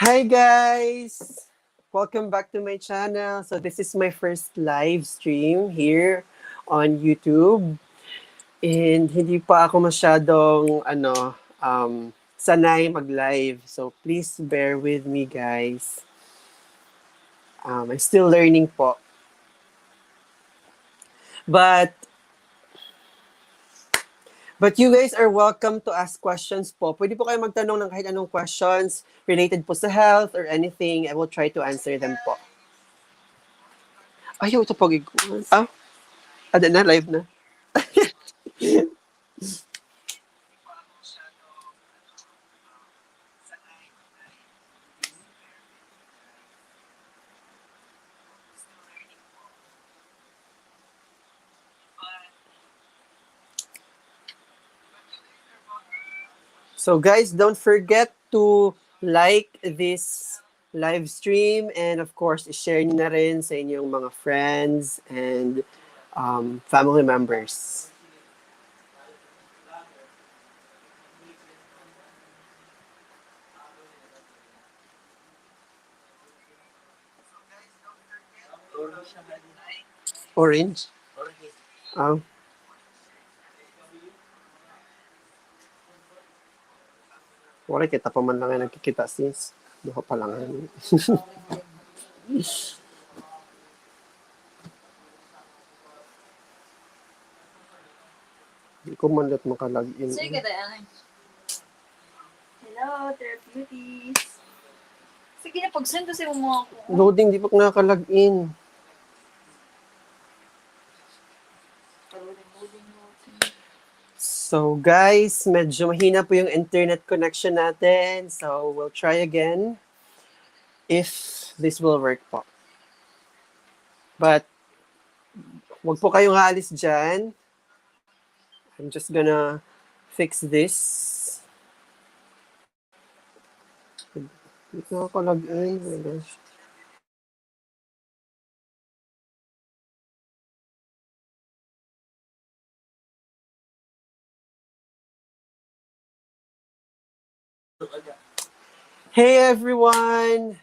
Hi guys! Welcome back to my channel. So this is my first live stream here on YouTube. And hindi pa ako masyadong sanay mag-live. So please bear with me guys. I'm still learning po. But But you guys are welcome to ask questions po. Pwede po kayo magtanong ng kahit anong questions related po sa health or anything. I will try to answer them po. Ayaw, ito pag ada na, live na. So guys, don't forget to like this live stream and of course, share nyo na rin sa inyong mga friends and family members. Orange? Oh. Wala kita pa man lang nga nagkikita sis. Duha pa lang. Hindi ko man let makalagin. Sige, Dayan. Hello, therapeutics. Sige na, pag-send kasi mo ako. Loading, di pa nakakalagin. So guys, medyo mahina po yung internet connection natin. So we'll try again if this will work po. But wag po kayong aalis dyan. I'm just gonna fix this. Hindi nakakalagin. Oh my gosh. Hey everyone!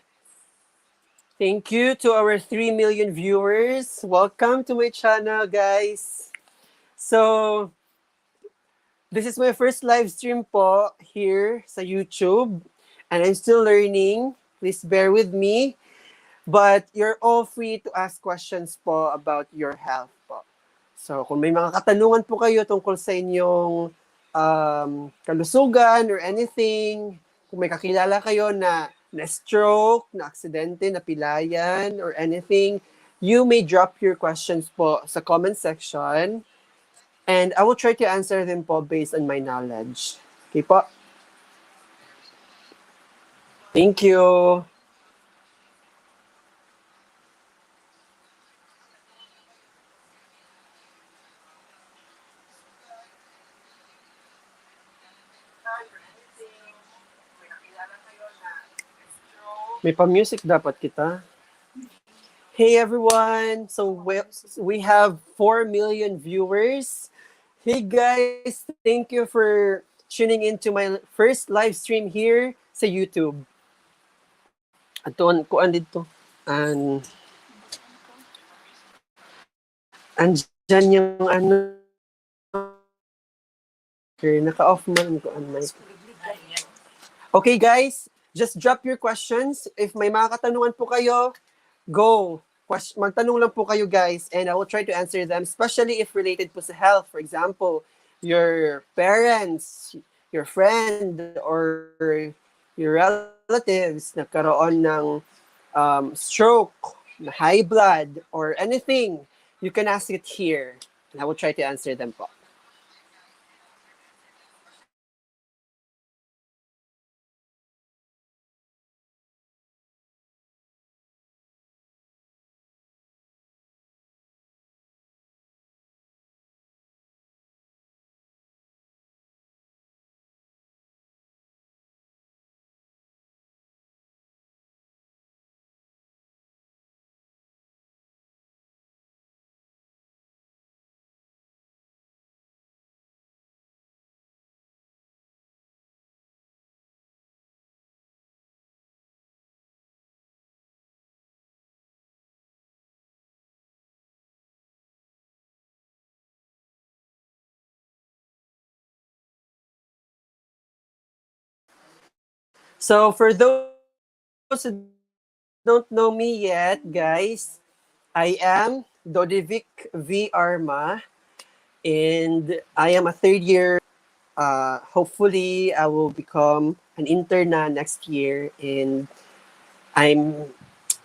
Thank you to our 3 million viewers. Welcome to my channel, guys. So, this is my first live stream po here sa YouTube. And I'm still learning. Please bear with me. But you're all free to ask questions po about your health po. So, kung may mga katanungan po kayo tungkol sa inyong kalusugan or anything, kung may kakilala kayo na stroke, na aksidente, na pilayan, or anything, you may drop your questions po sa comment section. And I will try to answer them po based on my knowledge. Okay po? Thank you. May pa-music dapat kita. Hey everyone! So we have 4 million viewers. Hey guys, thank you for tuning into my first live stream here sa YouTube. Aton ko dito. Andyan yung naka-off man ko ang mic. Okay guys, just drop your questions. If may mga katanungan po kayo, go. Magtanong lang po kayo guys and I will try to answer them, especially if related po sa health. For example, your parents, your friend, or your relatives nagkaroon ng stroke, high blood, or anything, you can ask it here and I will try to answer them po. So for those who don't know me yet, guys, I am Dodevic V. Arma, and I am a third year. Hopefully, I will become an intern na next year, and I'm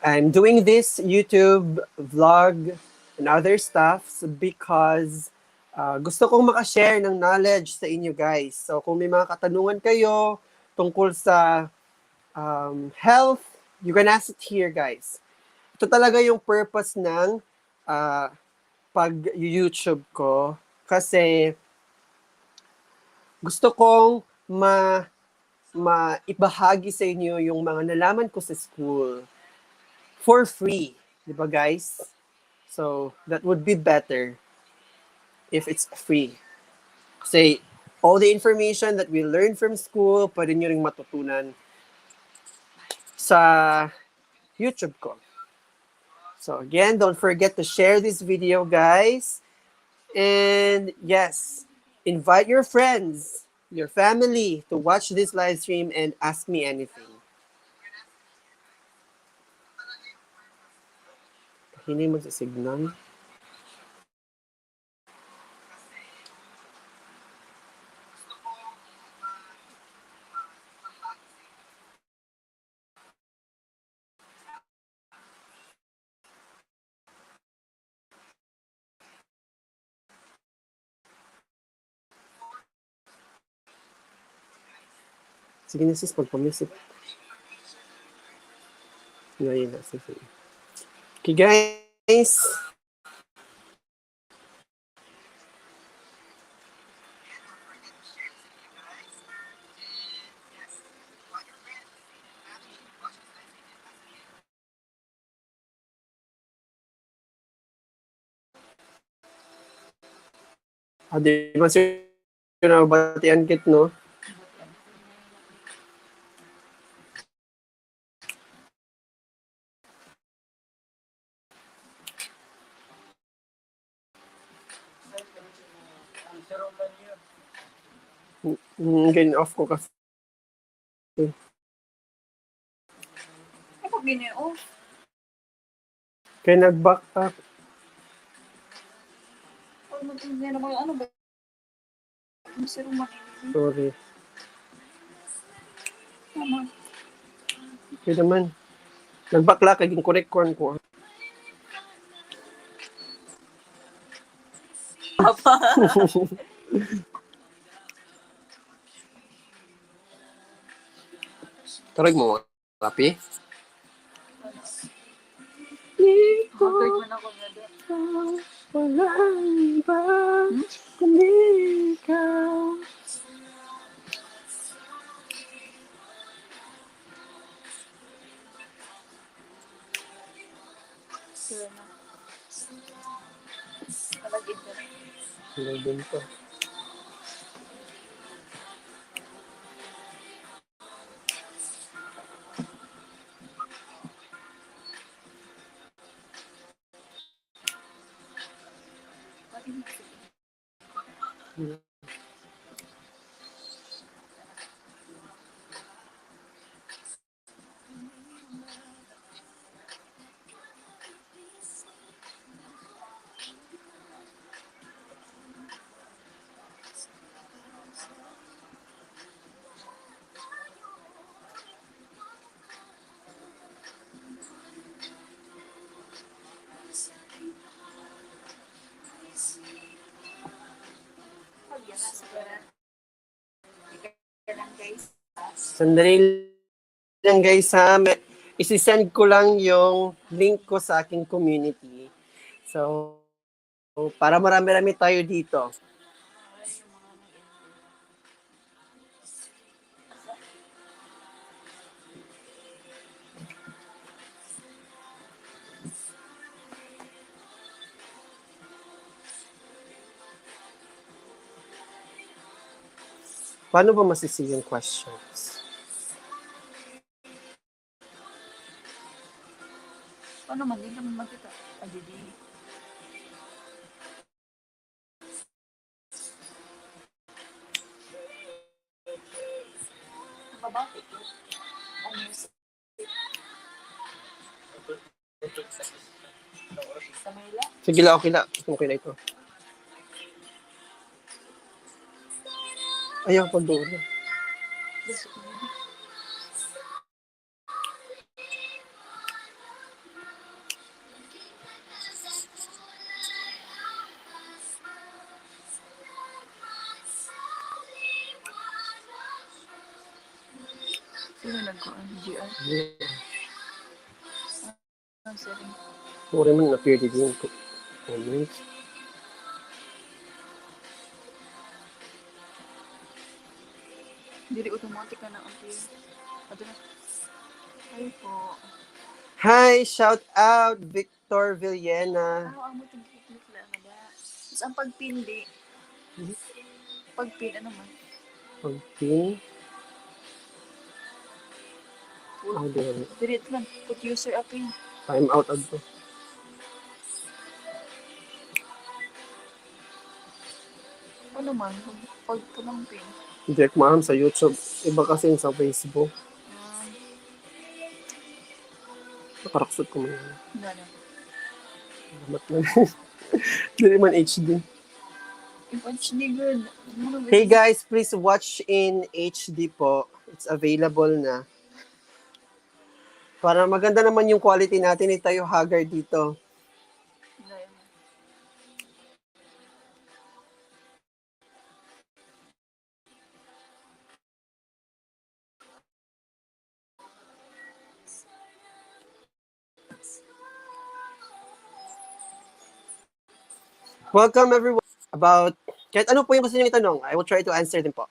I'm doing this YouTube vlog and other stuff because gusto kong makashare ng knowledge sa inyo guys. So kung may mga katanungan kayo tungkol sa health, you can ask it here guys. Ito talaga yung purpose ng pag-YouTube ko kasi gusto kong maibahagi sa inyo yung mga nalaman ko sa school for free. Di ba guys? So, that would be better if it's free. Kasi all the information that we learn from school, pwede nyo ring matutunan sa YouTube ko. So again, don't forget to share this video, guys. And yes, invite your friends, your family to watch this live stream and ask me anything. Hindi magsisignal. Sige na sis, pagpamisip. Ngayon na, sige. Okay guys. Di ba sir, nabatian kit, no? Ganyan off ko kasi. Ako gini-off. Kaya nag-back up. Pag mag-hindi na mga ano ba? Masiro makinig. Sorry. Naman. Kaya naman. Nagbakla, kaging correct ko. Papa. Tarag mo, kapi? Hagard man ako na doon. Walang iba kundi ikaw. Sure na. Talagid na rin. Hindi din to. Sandali lang guys ha. Isisend ko lang yung link ko sa aking community. So, para marami-rami tayo dito. Paano ba masisi yung questions? Paano man, hindi naman magkita. Adidi. Babati ko. Sige lang, okay lang. Okay na ito. Ayaw pa doon. Sino nag-on? GR? Ang sorry. Kung naman na-appear dito yung comments. Dili automatic na na-appear. Ato na. Ay po. Hi, shout out Victor Villena. Amo tig-click lang na ba? Tapos ang pagpindi. Pagpin, ano man? Pag-pin. Oh, dear. Direct man. Put user up in. Time out adto. Ano man? Pagpunang pin. Direct ma'am sa YouTube. Iba kasi yung sa Facebook. Nakaraksot ko man. Na. Salamat na. Hindi man HD. If HD good. Hey guys, please watch in HD po. It's available na. Para maganda naman yung quality natin, hindi tayo haggard dito. Welcome everyone. About, kahit ano po yung gusto niyo itanong, I will try to answer them po.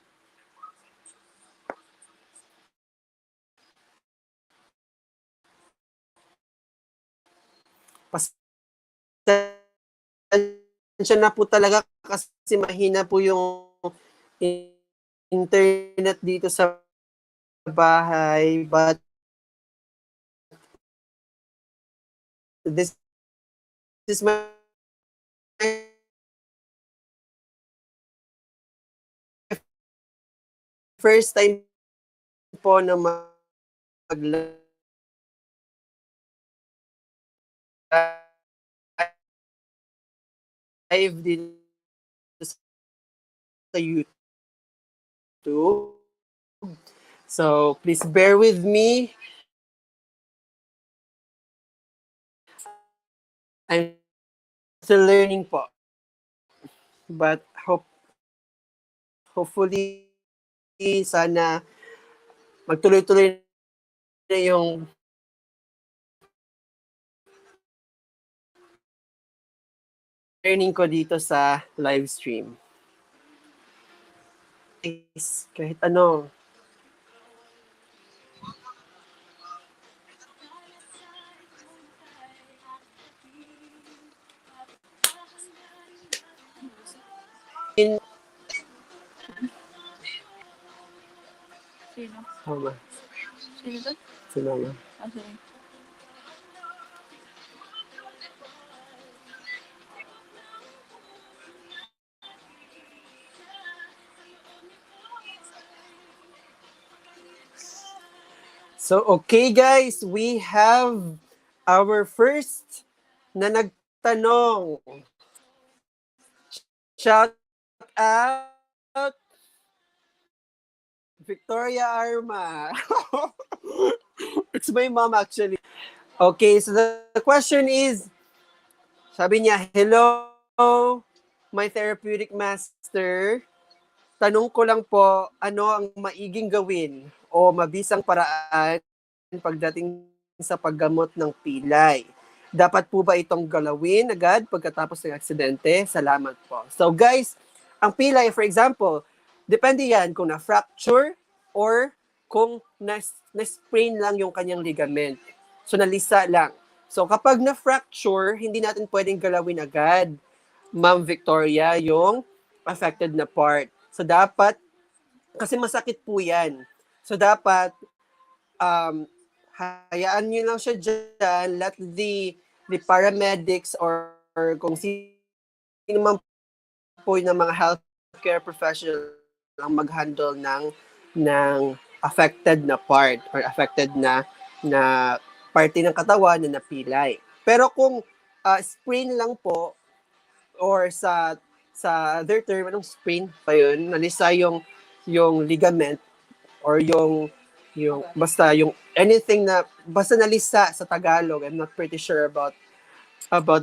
Pasensya na po talaga kasi mahina po yung internet dito sa bahay, but this is my first time po na mag-live dito sa YouTube. So, please bear with me. I'm still learning po. But hopefully, sana magtuloy-tuloy na yung learning ko dito sa live stream. Kahit ano. Sino? Tama. Sino to? Sino nga? Sorry. So, okay guys, we have our first na nagtanong. Shout out Victoria Arma. It's my mom actually. Okay, so the question is, sabi niya, hello, my therapeutic master. Tanong ko lang po, ano ang maiging gawin o mabisang paraan pagdating sa paggamot ng pilay? Dapat po ba itong galawin agad pagkatapos ng aksidente? Salamat po. So guys, ang pilay, for example, depende yan kung na-fracture or kung na-sprain lang yung kanyang ligament. So nalisa lang. So kapag na-fracture, hindi natin pwedeng galawin agad, Ma'am Victoria, yung affected na part. So dapat, kasi masakit po yan. So dapat, hayaan nyo lang siya dyan, let the paramedics or kung sino man po ng mga healthcare professional ang mag-handle ng affected na part or affected na parte ng katawan na napilay. Pero kung sprain lang po or sa other term, anong sprain pa yun? Nalisa yung ligament or yung basta yung anything na basta nalisa sa Tagalog. I'm not pretty sure about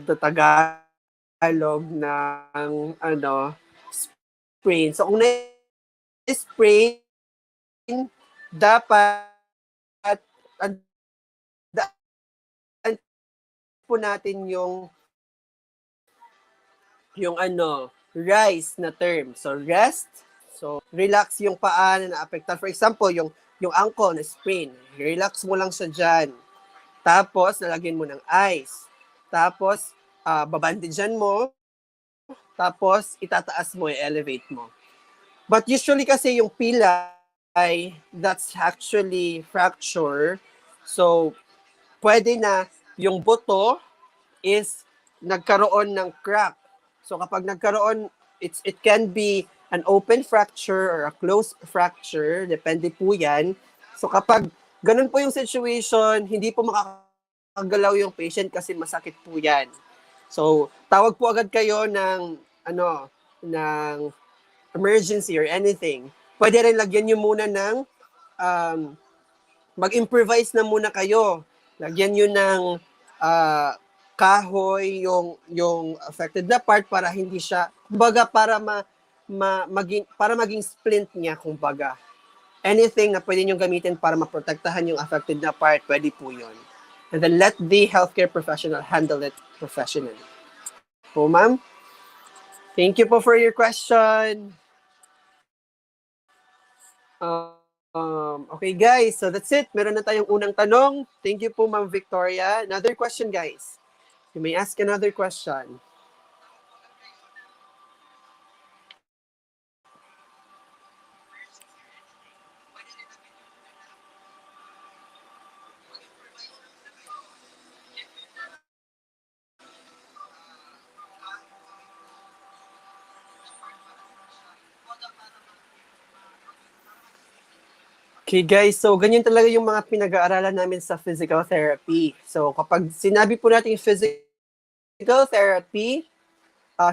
the Tagalog ng sprain. So kung na-sprain, dapat andaan po natin yung rise na term. So rest, so relax yung paa na naapektan. For example, yung ankle na sprain, relax mo lang siya dyan. Tapos, nalagyan mo ng ice. Tapos, babandidyan mo. Tapos, itataas mo, i-elevate mo. But usually kasi yung pilay, that's actually fracture. So, pwede na yung buto is nagkaroon ng crack. So kapag nagkaroon, it can be an open fracture or a closed fracture, depende po yan. So kapag ganun po yung situation, hindi po makakagalaw yung patient kasi masakit po yan. So tawag po agad kayo ng emergency or anything. Pwede rin lagyan nyo muna ng mag-improvise na muna kayo. Lagyan nyo ng kahoy yung affected na part para hindi siya, kumbaga para maging splint niya, kumbaga. Anything na pwede nyo gamitin para maprotektahan yung affected na part, pwede po yun. And then let the healthcare professional handle it professionally. Po, ma'am? Thank you po for your question. Okay guys, so that's it. Meron na tayong unang tanong. Thank you po, Ma'am Victoria. Another question, guys. You may ask another question. Okay guys, so ganyan talaga yung mga pinag-aaralan namin sa physical therapy. So kapag sinabi po natin physical therapy,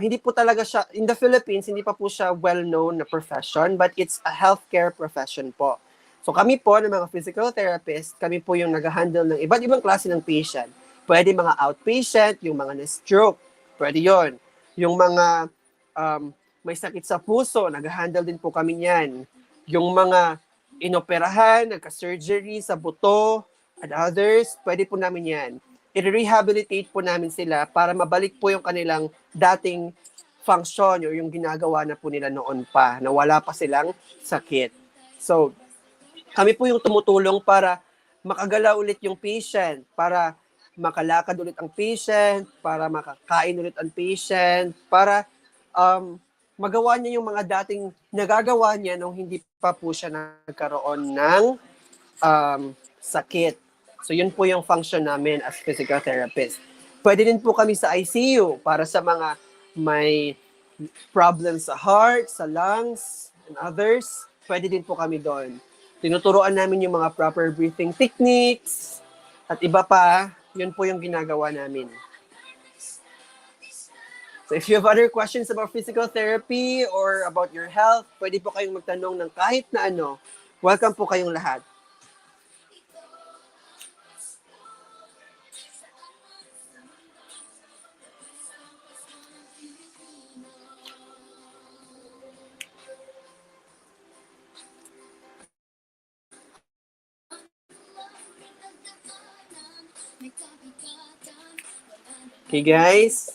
hindi po talaga siya, in the Philippines, hindi pa po siya well-known na profession, but it's a healthcare profession po. So kami po, ng mga physical therapist, kami po yung nag-handle ng iba't ibang klase ng patient. Pwede mga outpatient, yung mga na-stroke, pwede yon. Yung mga may sakit sa puso, nag-handle din po kami niyan. Yung mga inoperahan, nagka-surgery sa buto, and others, pwede po namin yan. I-rehabilitate po namin sila para mabalik po yung kanilang dating function o yung ginagawa na po nila noon pa, na wala pa silang sakit. So, kami po yung tumutulong para makagalaw ulit yung patient, para makalakad ulit ang patient, para makakain ulit ang patient, para magawa niya yung mga dating nagagawa niya nung hindi pa po siya nagkaroon ng sakit. So yun po yung function namin as physical therapist. Pwede din po kami sa ICU para sa mga may problems sa heart, sa lungs, and others. Pwede din po kami doon. Tinuturoan namin yung mga proper breathing techniques at iba pa, yun po yung ginagawa namin. So if you have other questions about physical therapy or about your health, pwede po kayong magtanong ng kahit na ano. Welcome po kayong lahat. Okay, guys.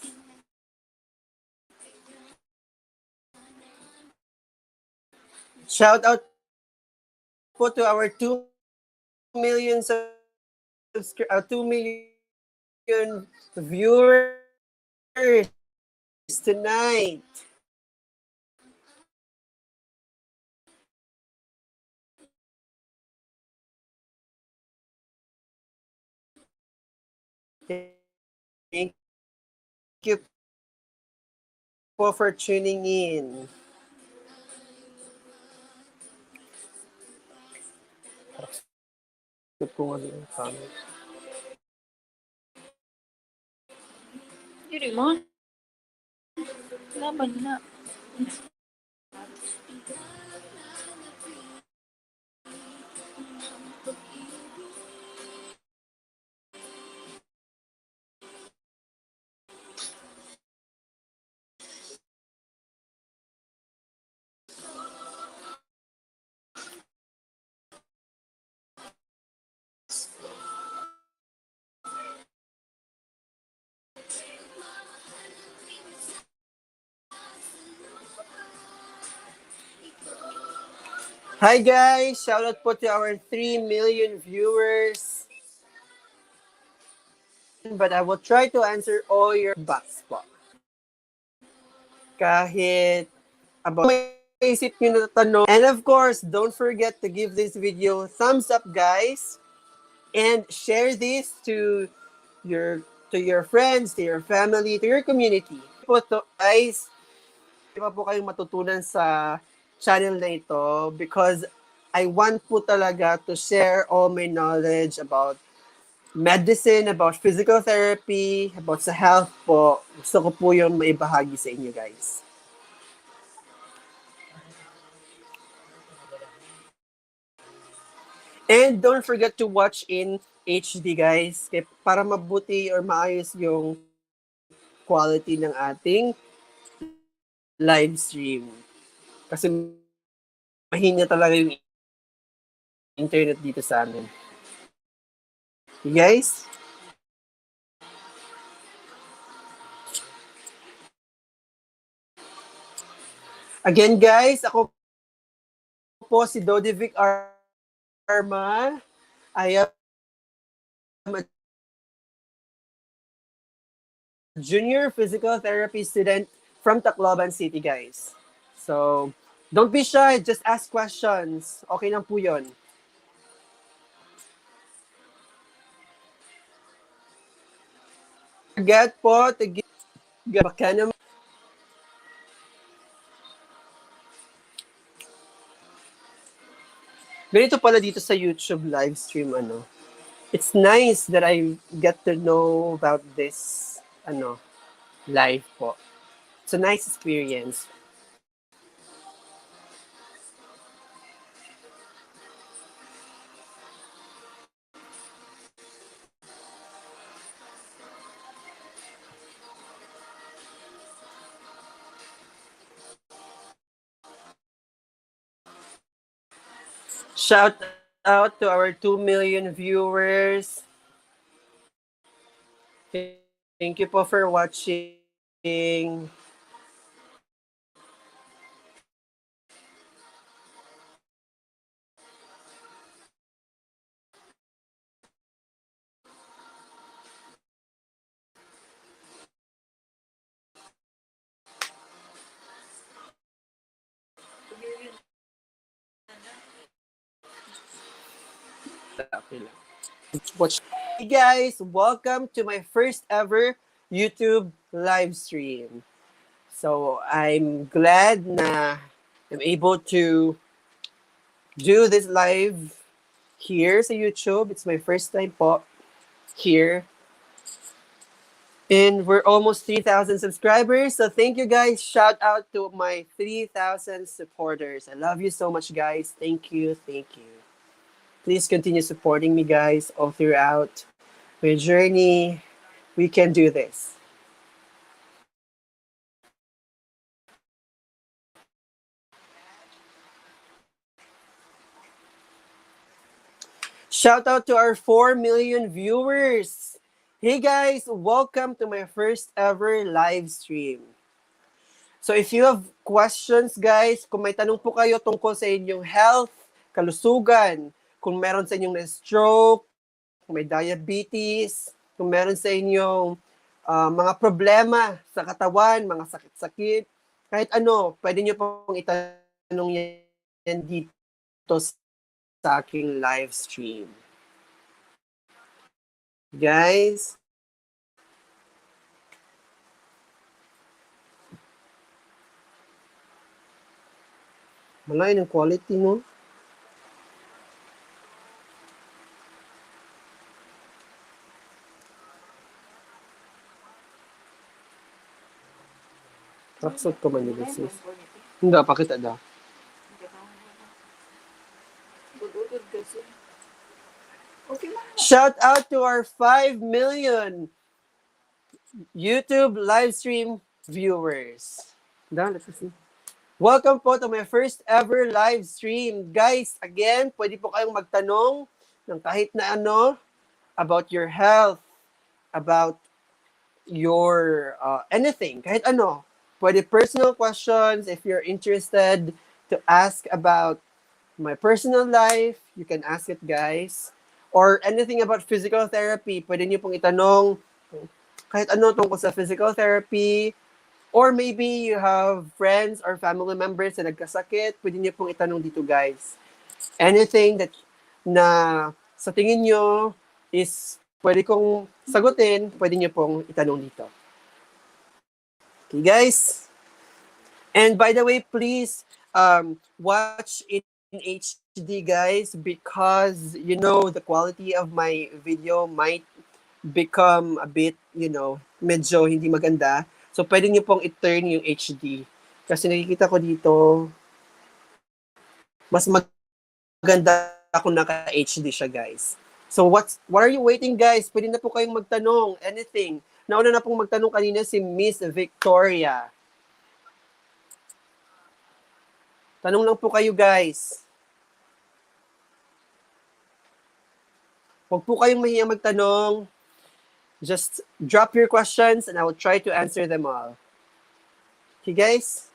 Shout out po to our 2 million 2 million viewers tonight. Thank you po for tuning in. Diri man. Laban na. Hi guys! Shoutout po to our 3 million viewers. But I will try to answer all your box po. Kahit about may isip nyo na tanong. And of course, don't forget to give this video thumbs up guys. And share this to your friends, to your family, to your community. Po to, guys, di ba po kayong matutunan sa channel na ito because I want po talaga to share all my knowledge about medicine, about physical therapy, about sa health po. Gusto ko po yung maibahagi sa inyo guys. And don't forget to watch in HD guys para mabuti or maayos yung quality ng ating live stream. Kasi mahina talaga yung internet dito sa amin. You guys? Again guys, ako po si Dodivic Arma. I am a junior physical therapy student from Tacloban City guys. So, don't be shy, just ask questions. Okay lang po yun. Forget po to give Gabakana. Ganito pala dito sa YouTube live stream, ano. It's nice that I get to know about this, live po. It's a nice experience. Shout out to our 2 million viewers. Thank you po for watching. Hey guys, welcome to my first ever YouTube live stream. So I'm glad na I'm able to do this live here sa YouTube. It's my first time po here. And we're almost 3,000 subscribers. So thank you guys. Shout out to my 3,000 supporters. I love you so much, guys. Thank you. Thank you. Please continue supporting me, guys, all throughout my journey. We can do this. Shout out to our 4 million viewers. Hey guys, welcome to my first ever live stream. So if you have questions guys, kung may tanong po kayo tungkol sa inyong health, kalusugan, kung meron sa inyong stroke, kung may diabetes, kung meron sa inyong mga problema sa katawan, mga sakit-sakit, kahit ano, pwede nyo pong itanong yan dito sa aking live stream. Guys, malay ng quality, no? Suot ko man nila, sis. Hindi, pakita daw. Gudugod kasi. Okay man. Shout out to our 5 million YouTube live stream viewers. Let's see. Welcome po to my first ever live stream. Guys, again, pwede po kayong magtanong ng kahit na ano about your health, about your anything, kahit ano. Pwede personal questions if you're interested to ask about my personal life, you can ask it, guys. Or anything about physical therapy, pwede niyo pong itanong kahit ano tungkol sa physical therapy. Or maybe you have friends or family members na nagkasakit, pwede niyo pong itanong dito, guys. Anything that na sa tingin niyo is pwede kong sagutin, pwede niyo pong itanong dito. Okay, guys? And by the way, please watch it in HD, guys, because, you know, the quality of my video might become a bit, you know, medyo hindi maganda. So, pwede niyo pong i-turn yung HD. Kasi nakikita ko dito, mas maganda kung naka-HD siya, guys. So, what are you waiting, guys? Pwede na po kayong magtanong, anything. Nauna na pong magtanong kanina si Miss Victoria. Tanong lang po kayo, guys. Huwag po kayong mahiya magtanong. Just drop your questions and I will try to answer them all. Okay, guys?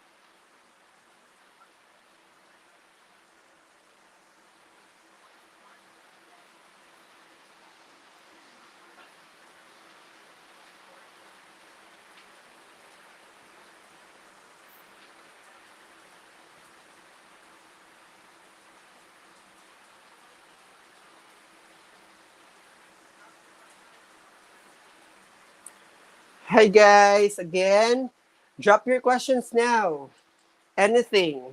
Hi guys, again, drop your questions now. Anything.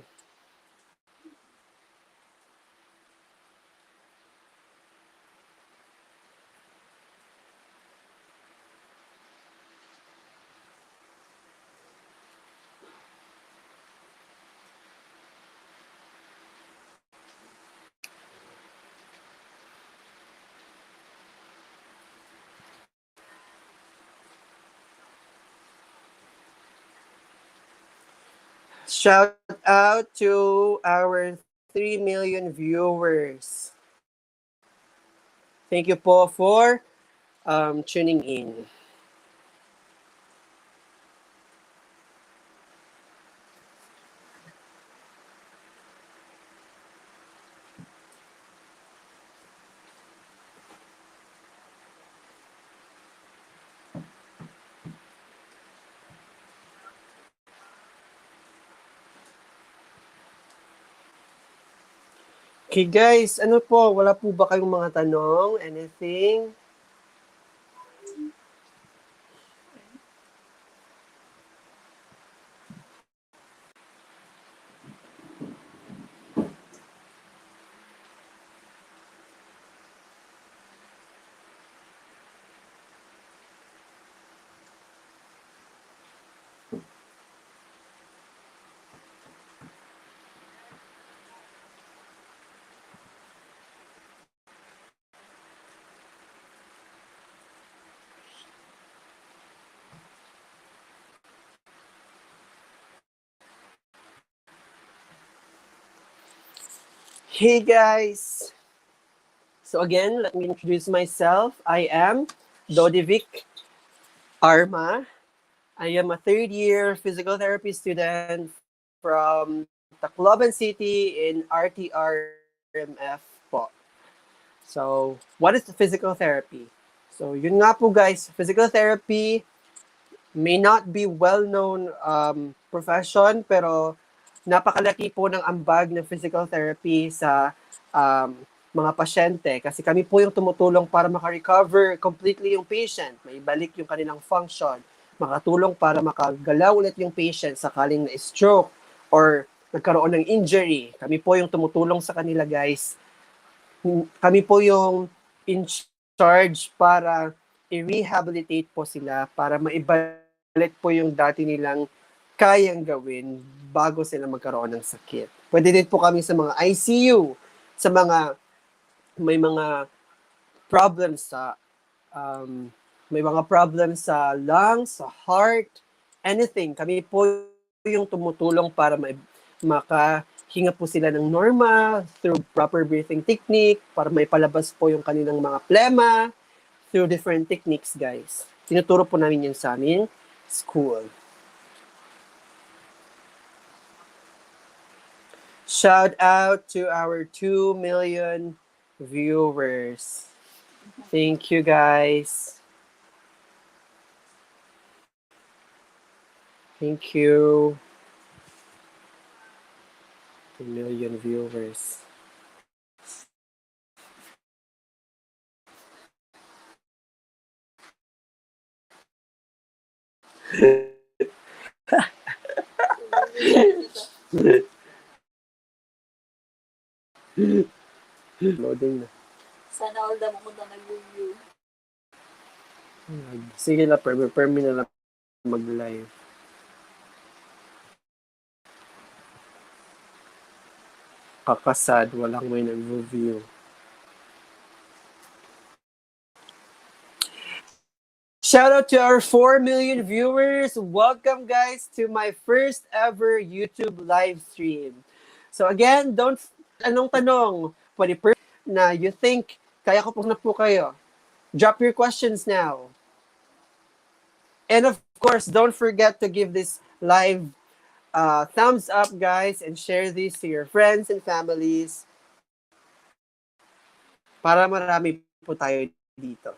Shout out to our 3 million viewers. Thank you po for tuning in. Okay guys, ano po, wala po ba kayong mga tanong? Anything? Hey guys! So again, let me introduce myself. I am Dodivic Arma. I am a third-year physical therapy student from Tacloban City in RTRMF po. So, what is physical therapy? So, yun nga po guys, physical therapy may not be well-known profession, pero napakalaki po ng ambag ng physical therapy sa mga pasyente. Kasi kami po yung tumutulong para makarecover completely yung patient, may balik yung kanilang function, makatulong para makagalaw ulit yung patient sakaling na-stroke or nagkaroon ng injury. Kami po yung tumutulong sa kanila, guys. Kami po yung in charge para i-rehabilitate po sila para maibalik po yung dati nilang kayang gawin bago sila magkaroon ng sakit. Pwede din po kami sa mga ICU, sa mga may mga problems sa may mga problems sa lungs, sa heart, anything. Kami po yung tumutulong para makahinga po sila ng normal through proper breathing technique, para may palabas po yung kanilang mga plema through different techniques, guys. Tinuturo po namin yun sa aming school. Shout out to our 2 million viewers. Thank you, guys. Thank you. 2 million viewers. Loading na. Sana all damo ko na nag-review. Sige na, permi na lang mag-live. Kakasad, walang may nag-review. Shout out to our 4 million viewers. Welcome, guys, to my first ever YouTube live stream. So again, anong tanong? Pwede na you think, kaya ko po na po kayo. Drop your questions now. And of course, don't forget to give this live thumbs up, guys, and share this to your friends and families para marami po tayo dito.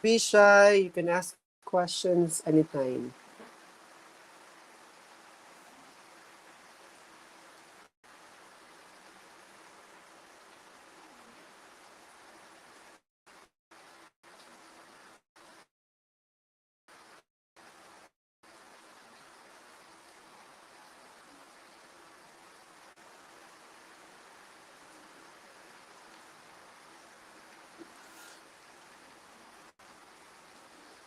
Be shy. You can ask questions anytime.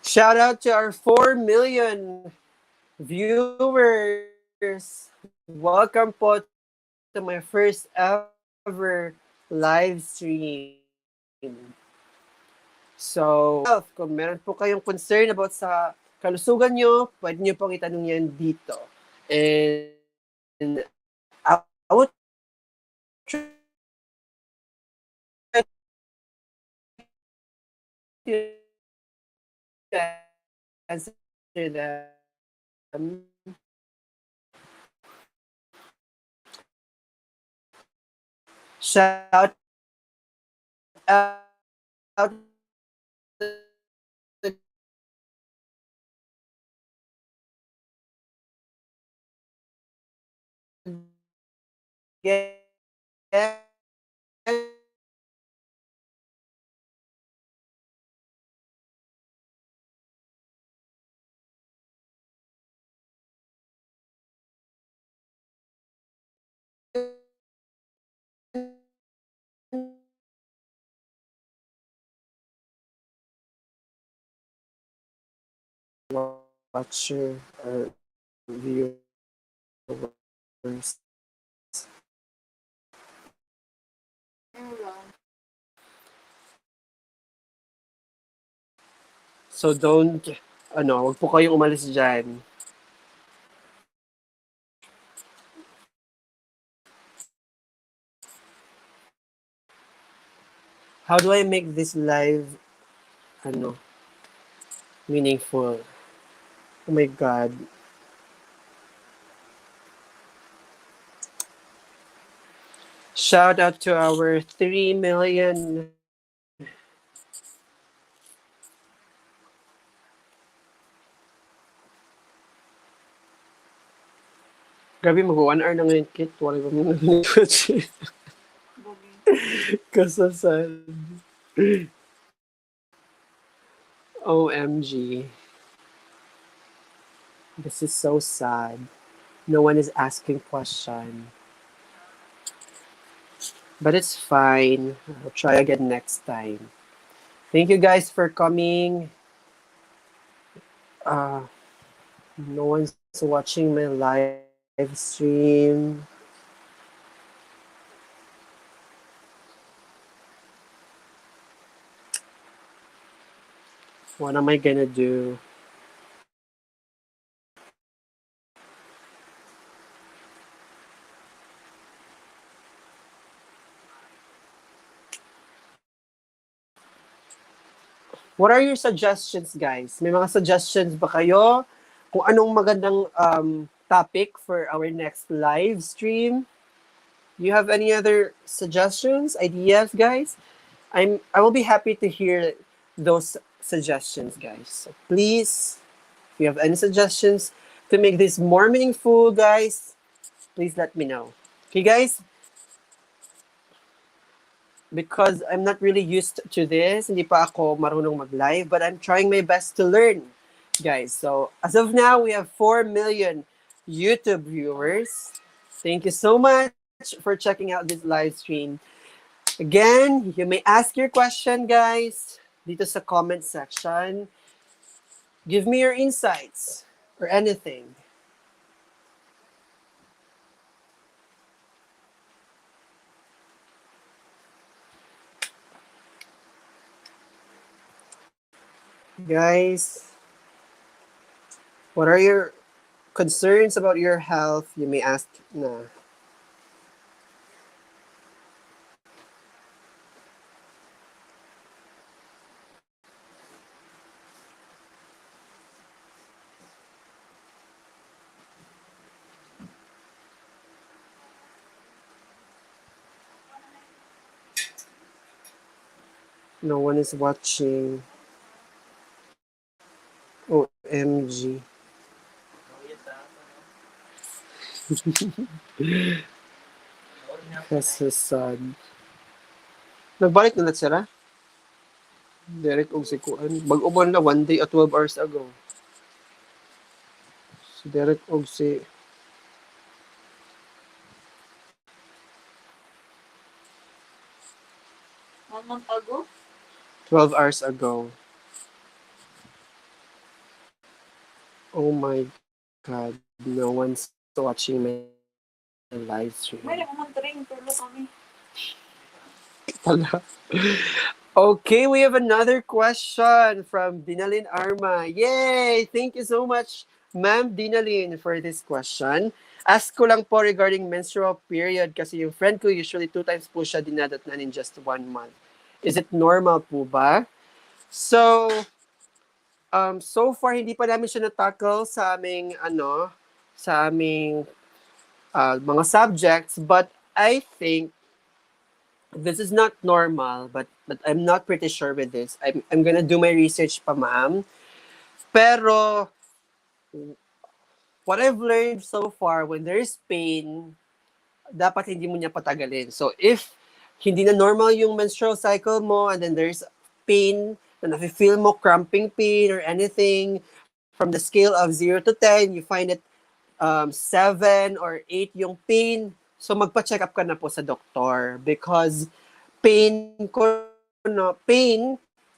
Shout out to our 4 million viewers. Welcome po to my first ever live stream. So, kung meron po kayong concern about sa kalusugan nyo, pwede nyo pong itanong yan dito. And I would try to answer them. Shout out the guest. Watcher or viewers. So don't, wag po kayong umalis dyan. How do I make this live, meaningful? Oh my God. Shout out to our 3 million Grabe, mag-1 hour na ngayon, Kit. Wala ba mo Gogi. Kasasal. OMG. This is so sad. No one is asking question. But it's fine. I'll try again next time. Thank you guys for coming. No one's watching my live stream. What am I gonna do? What are your suggestions, guys? May mga suggestions ba kayo? Kung anong magandang topic for our next live stream? You have any other suggestions, ideas, guys? I will be happy to hear those suggestions, guys. So please, if you have any suggestions to make this more meaningful, guys, please let me know. Okay, guys? Because I'm not really used to this, hindi pa ako marunong mag-live, but I'm trying my best to learn, guys. So as of now, we have 4 million YouTube viewers. Thank you so much for checking out this live stream. Again, you may ask your question, guys, dito sa comment section. Give me your insights or anything. Guys, what are your concerns about your health? You may ask na. No one is watching. OMG. That's so sad. Nagbalik na sila? Derek og si Kuan. Bag-o man na 1 day at 12 hours ago. Si Derek og si 1 month ago? 12 hours ago. Oh my God. No one's watching my live stream. May naman rin. Tulo kami. Pala. Okay, we have another question from Dinalyn Arma. Yay! Thank you so much, Ma'am Dinalyn, for this question. Ask ko lang po regarding menstrual period kasi yung friend ko usually 2 times po siya dinadatnan in just 1 month. Is it normal po ba? So, so far hindi pa namin siya na-tackle sa aming mga subjects, but I think this is not normal, but I'm not pretty sure with this. I'm gonna do my research pa, ma'am. Pero what I've learned so far, when there's pain, dapat hindi mo niya patagalin. So if hindi na normal yung menstrual cycle mo and then there's pain, na nafe-feel mo cramping pain or anything, from the scale of 0 to 10, you find it 7 or 8 yung pain, so magpa-check up ka na po sa doktor because pain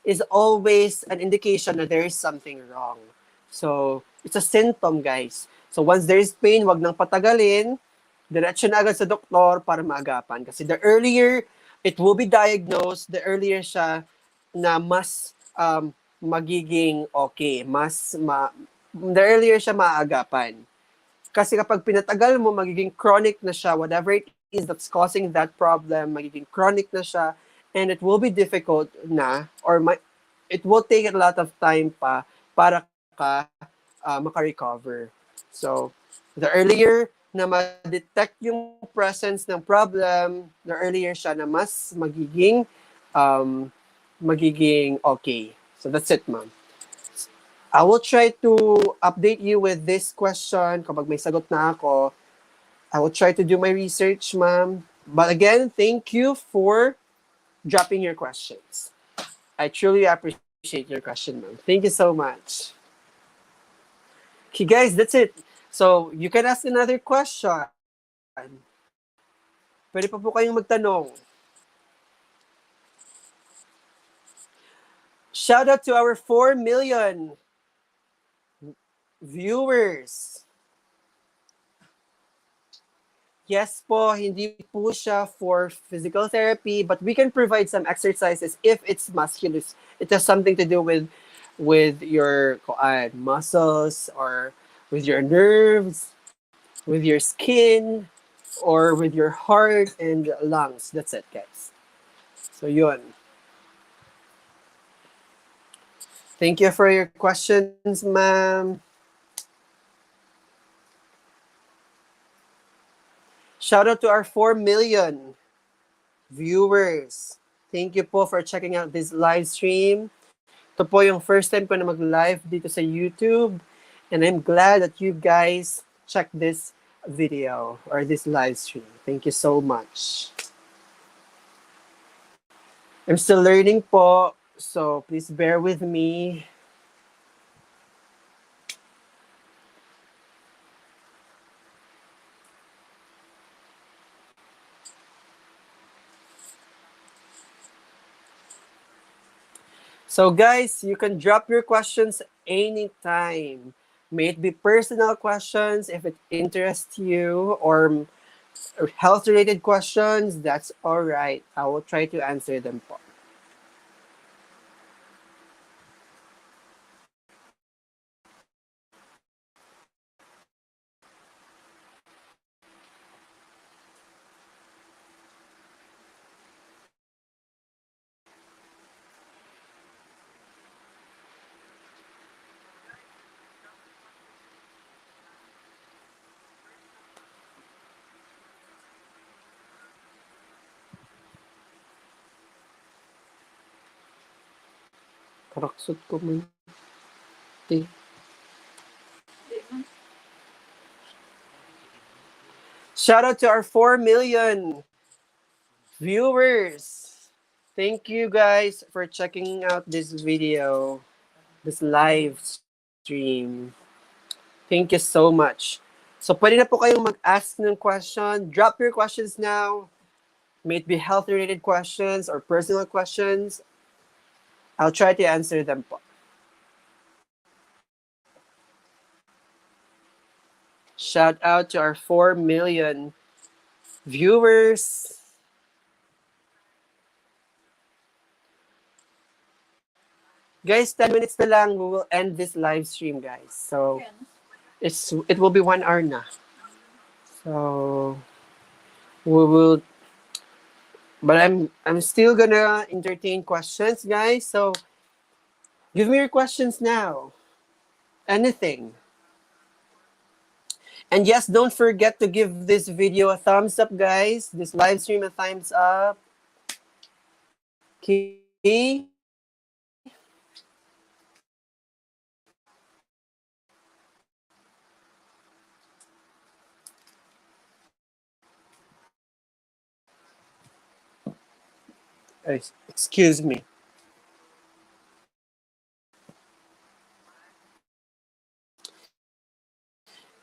is always an indication na there is something wrong. So, it's a symptom, guys. So, once there is pain, wag nang patagalin, diretso na agad sa doktor para maagapan. Kasi the earlier it will be diagnosed, the earlier siya na mas magiging okay. The earlier siya maagapan. Kasi kapag pinatagal mo, magiging chronic na siya, whatever it is that's causing that problem, magiging chronic na siya, and it will be difficult na, it will take a lot of time pa para ka maka-recover. So, the earlier na ma-detect yung presence ng problem, the earlier siya na mas magiging okay. So, that's it, ma'am. I will try to update you with this question kapag may sagot na ako. I will try to do my research, ma'am. But again, thank you for dropping your questions. I truly appreciate your question, ma'am. Thank you so much. Okay, guys, that's it. So, you can ask another question. Pwede pa po kayong magtanong. Shout out to our 4 million viewers. Yes po, hindi po siya for physical therapy, but we can provide some exercises if it's muscular. It has something to do with your muscles or with your nerves, with your skin, or with your heart and lungs. That's it, guys. So yun. Thank you for your questions, ma'am. Shout out to our 4 million viewers. Thank you po for checking out this live stream. Ito po yung first time ko na mag-live dito sa YouTube. And I'm glad that you guys checked this video or this live stream. Thank you so much. I'm still learning po, so please bear with me. So guys, you can drop your questions anytime. May it be personal questions if it interests you or health-related questions, that's all right. I will try to answer them po. Karaksot ko man. Shout out to our 4 million viewers. Thank you guys for checking out this video, this live stream. Thank you so much. So pwede na po kayong mag-ask ng question. Drop your questions now. May it be health-related questions or personal questions. I'll try to answer them po. Shout out to our 4 million viewers. Guys, 10 minutes na lang, we will end this live stream, guys. So, it will be 1 hour na. So, we will, but I'm still gonna entertain questions, guys. So, give me your questions now. Anything. And yes, don't forget to give this video a thumbs up, guys. This live stream a thumbs up. Okay. Excuse me.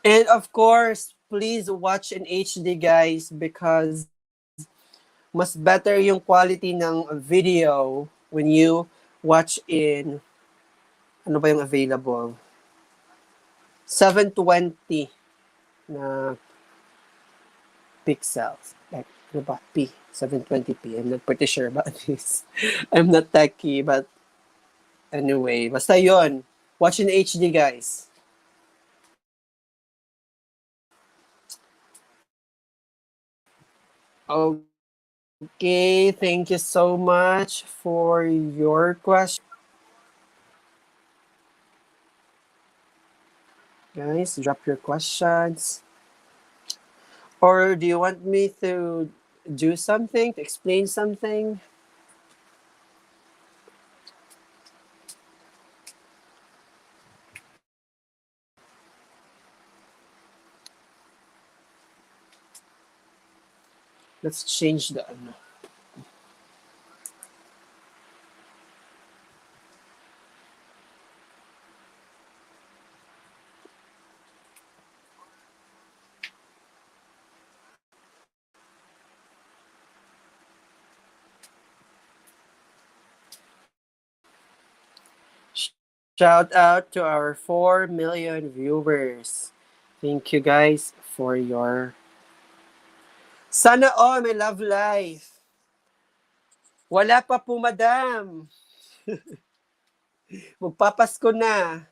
And of course, please watch in HD, guys, because mas better yung quality ng video when you watch in, ano ba yung available? 720 na pixels. Like, ano ba? 720p. I'm not pretty sure about this. I'm not techie, but anyway, basta yon. Watch in HD, guys. Okay, thank you so much for your question. Guys, drop your questions. Or do you want me to do something, to explain something? Let's change the ano. Shout out to our 4 million viewers. Thank you guys for your... Sana all may love life. Wala pa po, madam. Magpapasko na.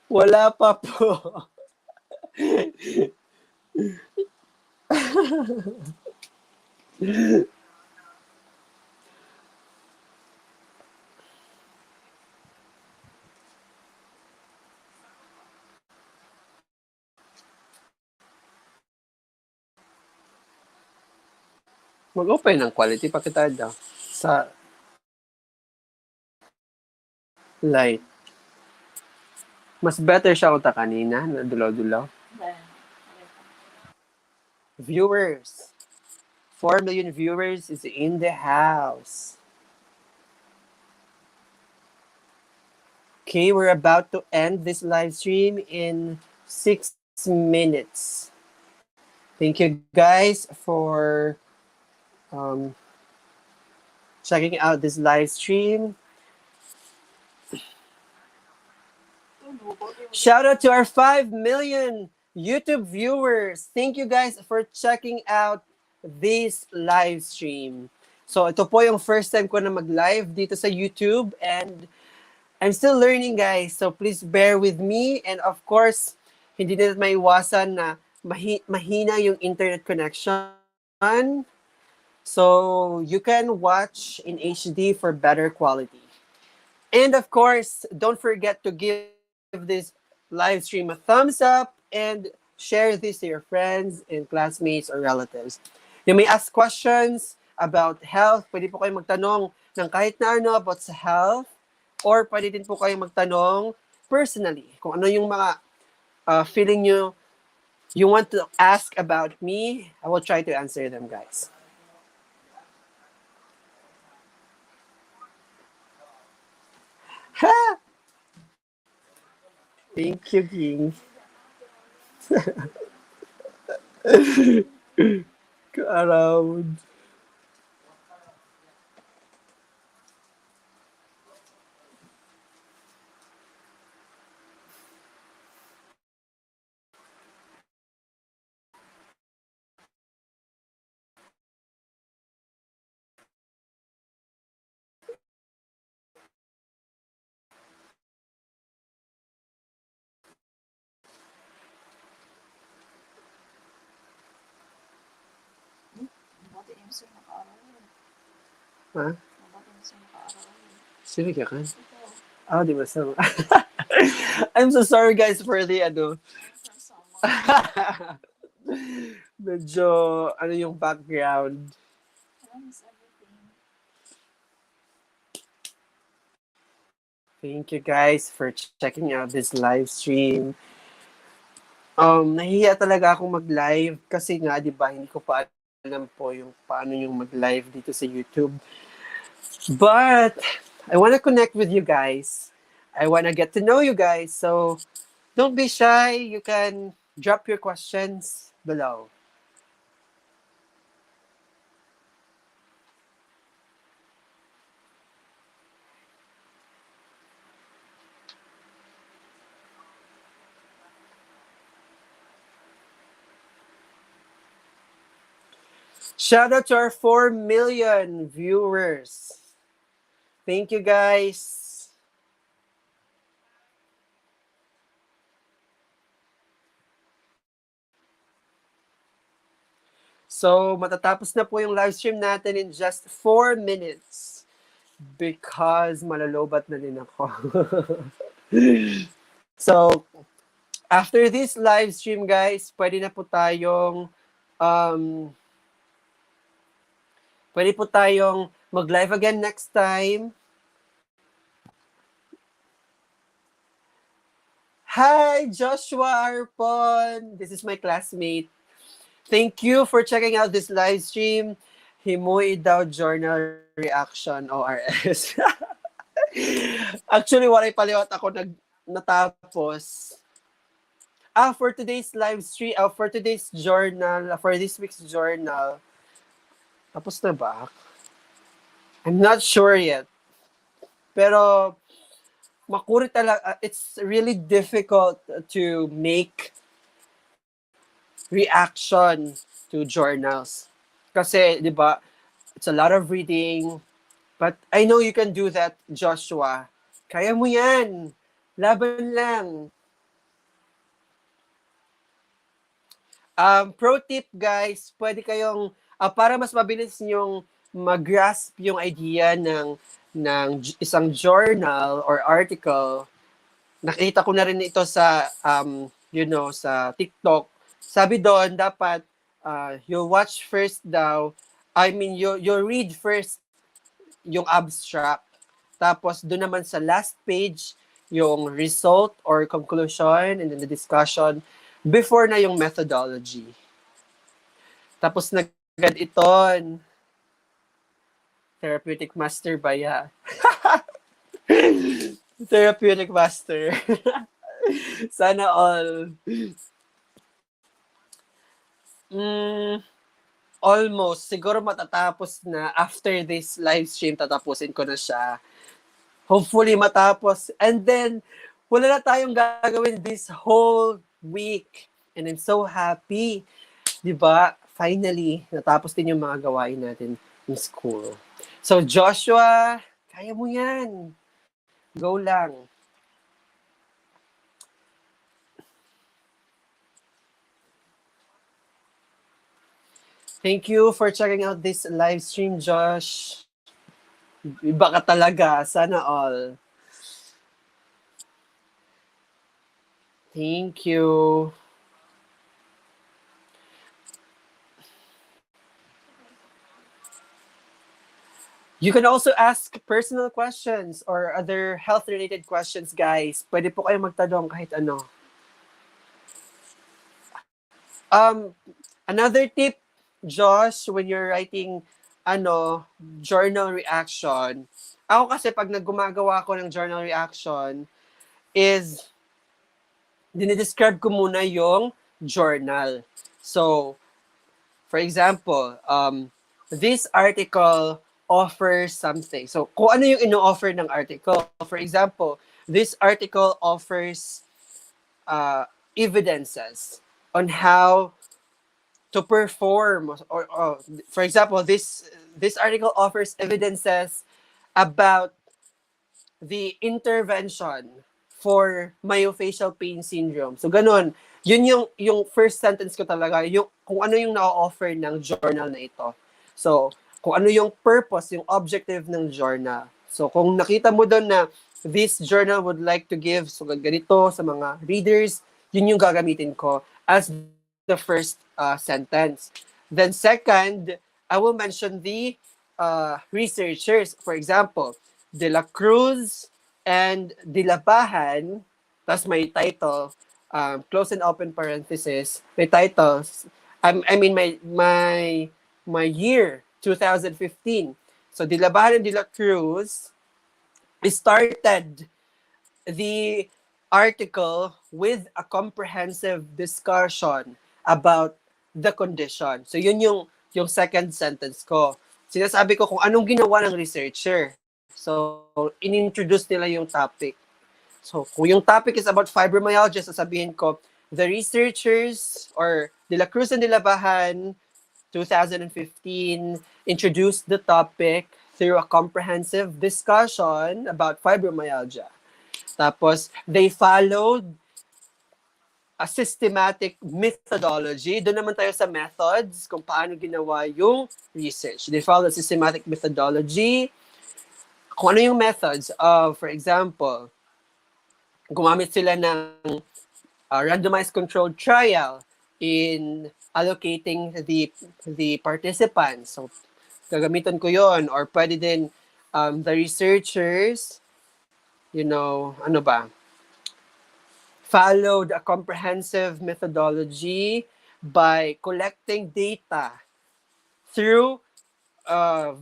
Wala pa po. Mag-open ng quality pa kita daw sa light. Mas better siya kung ta kanina, na dulaw-dulaw. Viewers. 4 million viewers is in the house. Okay, we're about to end this live stream in 6 minutes. Thank you guys for checking out this live stream. Shout out to our 5 million YouTube viewers. Thank you guys for checking out this live stream. So ito po yung first time ko na mag-live dito sa YouTube and I'm still learning, guys. So please bear with me. And of course, hindi na maiwasan na mahina yung internet connection. So you can watch in HD for better quality. And of course, don't forget to give this live stream a thumbs up and share this to your friends and classmates or relatives. You may ask questions about health. Pwede po kayo magtanong ng kahit na ano about sa health. Or pwede din po kayo magtanong personally kung ano yung mga feeling nyo you want to ask about me. I will try to answer them, guys. Ha! Thank you, King. Go around. Ha? Sino ka kan? Ah, di ba sama? I'm so sorry, guys, for the ano. Medyo ano yung background. Thank you guys for checking out this live stream. Nahihiya talaga akong mag-live kasi nga, di ba, hindi ko pa alam po yung paano yung mag-live dito sa YouTube. But I want to connect with you guys. I want to get to know you guys. So don't be shy. You can drop your questions below. Shout out to our 4 million viewers. Thank you, guys. So, matatapos na po yung live stream natin in just 4 minutes because malalobat na din ako. So, after this live stream, guys, pwede na po tayong mag-live again next time. Hi, Joshua Arpon. This is my classmate. Thank you for checking out this live stream. Himuy daw journal reaction ORS. Actually, walay paliwat ako natapos. For today's live stream, for today's journal, for this week's journal, tapos na ba? I'm not sure yet. Pero, makuri talaga, it's really difficult to make reaction to journals. Kasi, di ba, it's a lot of reading. But I know you can do that, Joshua. Kaya mo yan. Laban lang. Pro tip, guys, pwede kayong, para mas mabilis nyong mag-grasp yung idea ng isang journal or article. Nakita ko na rin ito sa, sa TikTok. Sabi doon, dapat you watch first daw. I mean, you read first yung abstract. Tapos doon naman sa last page, yung result or conclusion and then the discussion before na yung methodology. Tapos nagad iton. Therapeutic master ba ya? Therapeutic master. Sana all. Almost. Siguro matatapos na after this live stream, tatapusin ko na siya. Hopefully matapos. And then, wala na tayong gagawin this whole week. And I'm so happy. Diba? Finally, natapos din yung mga gawain natin in school. So, Joshua, kaya mo yan. Go lang. Thank you for checking out this live stream, Josh. Iba ka talaga. Sana all. Thank you. You can also ask personal questions or other health-related questions, guys. Pwede po kayo magtanong kahit ano. Another tip, Josh, when you're writing journal reaction, ako kasi pag naggumagawa ko ng journal reaction is dinidescribe ko muna yung journal. So, for example, this article offers something. So, kung ano yung ino-offer ng article. For example, this article offers evidences on how to perform, or for example, this article offers evidences about the intervention for myofascial pain syndrome. So ganun, yun yung first sentence ko talaga, yung kung ano yung na-offer ng journal na ito. So kung ano yung purpose, yung objective ng journal. So kung nakita mo doon na this journal would like to give so ganito sa mga readers, yun yung gagamitin ko as the first sentence. Then second, I will mention the researchers. For example, De La Cruz and De La Bajan, that's my title, close and open parenthesis, my titles, I mean my year, 2015. So De La Bajan and De La Cruz started the article with a comprehensive discussion about the condition. So yun yung second sentence ko. Sinasabi ko kung anong ginawa ng researcher. So inintroduce nila yung topic. So kung yung topic is about fibromyalgia, sasabihin ko, the researchers or De La Cruz and De La Bajan 2015 introduced the topic through a comprehensive discussion about fibromyalgia. Tapos, they followed a systematic methodology. Doon naman tayo sa methods, kung paano ginawa yung research. They followed a systematic methodology. Kung ano yung methods, for example, gumamit sila ng randomized controlled trial in allocating the participants. So, gagamitan ko yon. Or pwede din the researchers, ano ba? followed a comprehensive methodology by collecting data through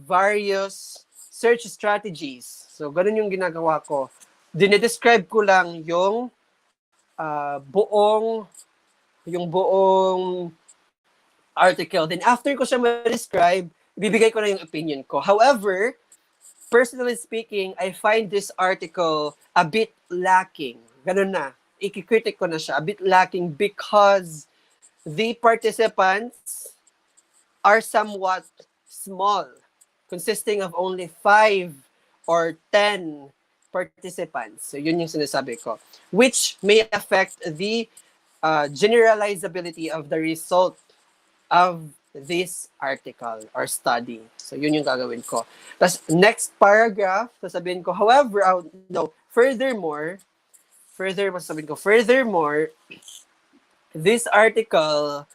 various search strategies. So, ganun yung ginagawa ko. Dinedescribe ko lang yung buong article. Then after ko siya ma-describe, ibibigay ko na yung opinion ko. However, personally speaking, I find this article a bit lacking. Ganun na. Ikikritik ko na siya. A bit lacking because the participants are somewhat small, consisting of only 5 or 10 participants. So yun yung sinasabi ko. Which may affect the generalizability of the result of this article or study. So yun yung gagawin ko. Tapos next paragraph, sasabihin ko, however, furthermore, this article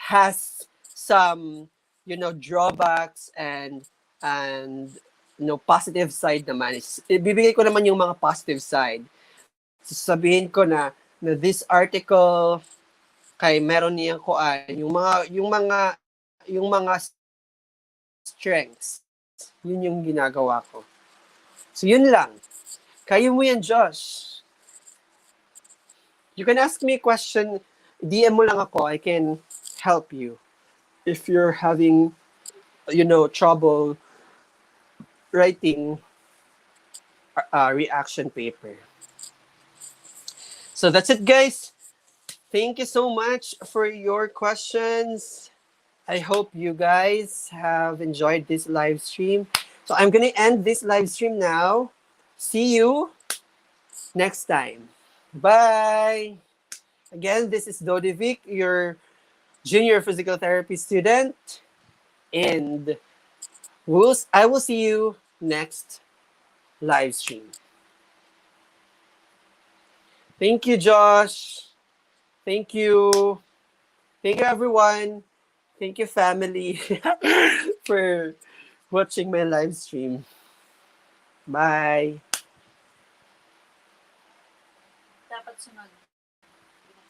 has some, drawbacks and positive side naman. Ibibigay ko naman yung mga positive side. Sasabihin ko na this article kay meron niyang yung mga strengths. Yun yung ginagawa ko. So yun lang. Kaya mo yan, Josh. You can ask me a question. DM mo lang ako. I can help you. If you're having, trouble writing a reaction paper. So that's it, guys. Thank you so much for your questions. I hope you guys have enjoyed this live stream. So I'm going to end this live stream now. See you next time. Bye. Again, this is Dodevic, your junior physical therapy student. And I will see you next live stream. Thank you, Josh. Thank you. Thank you, everyone. Thank you, family, for watching my live stream. Bye. Dapat sunod.